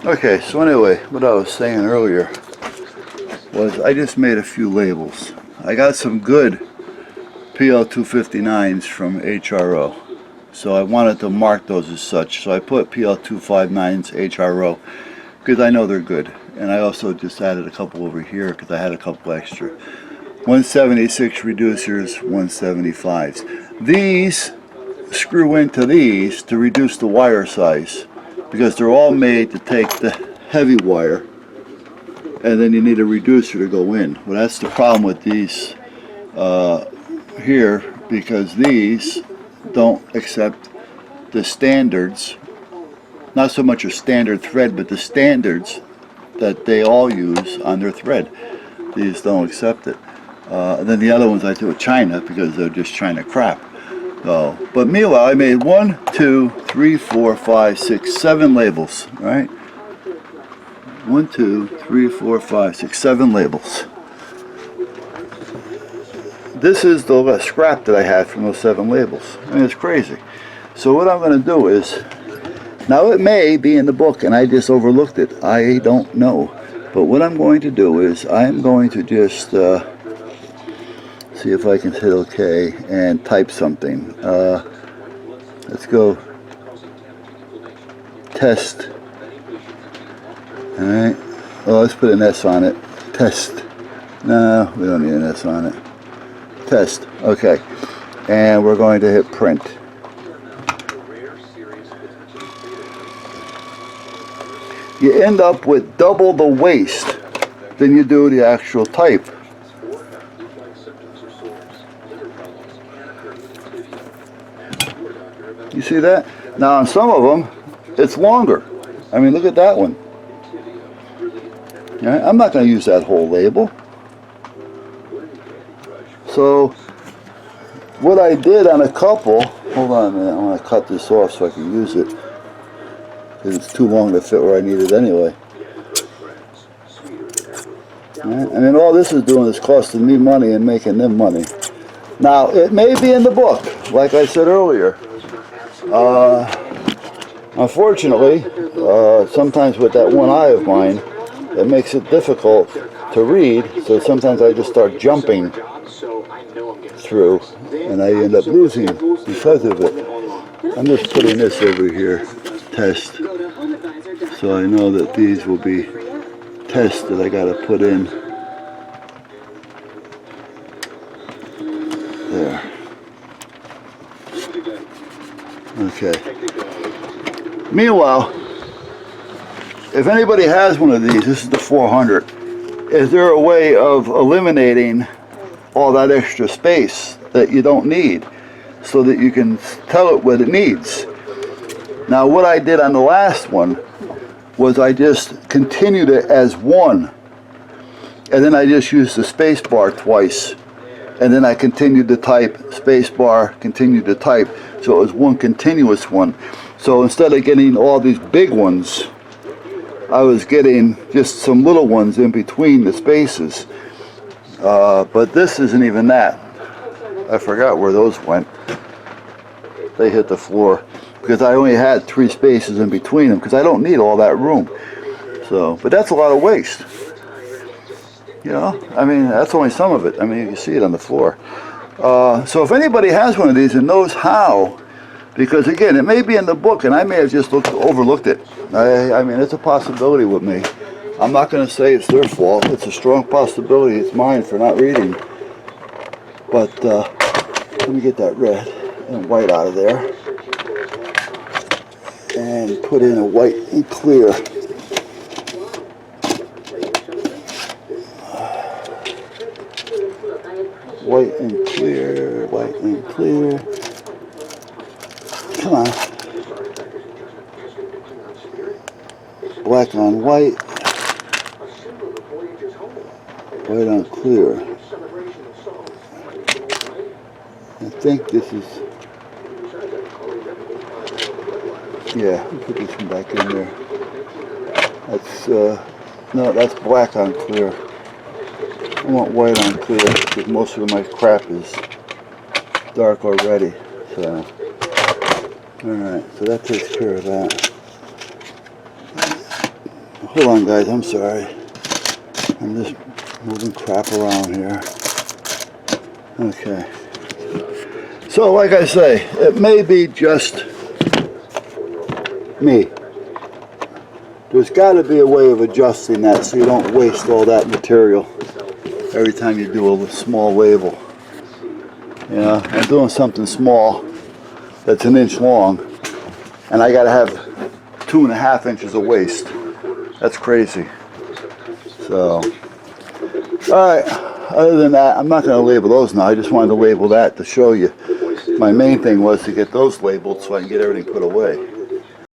Okay, so anyway, what I was saying earlier was I just made a few labels. I got some good PL259s from HRO, so I wanted to mark those as such. So I put PL259s HRO because I know they're good. And I also just added a couple over here because I had a couple extra. 176 reducers, 175s. These screw into these to reduce the wire size because they're all made to take the heavy wire and then you need a reducer to go in. Well, that's the problem with these here, because these don't accept the standards, not so much a standard thread, but the standards that they all use on their thread. These don't accept it. And then the other ones I do with China because they're just China crap. But meanwhile, I made 1, 2, 3, 4, 5, 6, 7 labels. All right, 1, 2, 3, 4, 5, 6, 7 labels. This is the scrap that I had from those 7 labels. I mean, it's crazy. So what I'm going to do is, now it may be in the book and I just overlooked it. I don't know. But what I'm going to do is I'm going to just see if I can hit OK and type something. Let's go test. All right. Well, let's put an S on it. Test. No, we don't need an S on it. Test. Okay. And we're going to hit print. You end up with double the waste than you do the actual type. You see that? Now on some of them, it's longer. I mean, look at that one. All right, I'm not going to use that whole label. So what I did on a couple, hold on a minute, I want to cut this off so I can use it. Because it's too long to fit where I need it anyway. All right, I mean, all this is doing is costing me money and making them money. Now, it may be in the book, like I said earlier. Unfortunately, sometimes with that one eye of mine, it makes it difficult to read, so sometimes I just start jumping through, and I end up losing because of it. I'm just putting this over here, test, so I know that these will be tests that I got to put in. There. Okay. Meanwhile, if anybody has one of these, this is the 400, is there a way of eliminating all that extra space that you don't need so that you can tell it what it needs? Now what I did on the last one was I just continued it as one, and then I just used the space bar twice, and then I continued to type, space bar, continued to type, so it was one continuous one. So instead of getting all these big ones, I was getting just some little ones in between the spaces. But this isn't even that. I forgot where those went. They hit the floor because I only had 3 spaces in between them because I don't need all that room. So, but that's a lot of waste. You know, I mean, that's only some of it. I mean, you can see it on the floor. So if anybody has one of these and knows how, because again, it may be in the book and I may have just overlooked it. I mean, it's a possibility with me. I'm not going to say it's their fault. It's a strong possibility it's mine for not reading. But let me get that red and white out of there and put in a white and clear. White and clear, white and clear. Come on. Black on white. White on clear. I think this is, yeah, we'll put this one back in there. That's, no, that's black on clear. I want white on clear because most of my crap is dark already. So, alright, so that takes care of that. Hold on, guys, I'm sorry. I'm just moving crap around here. Okay. So, like I say, it may be just me. There's got to be a way of adjusting that so you don't waste all that material every time you do a small label. You know, I'm doing something small that's 1 inch long, and I got to have 2.5 inches of waste. That's crazy. So, alright, other than that, I'm not going to label those now. I just wanted to label that to show you. My main thing was to get those labeled so I can get everything put away.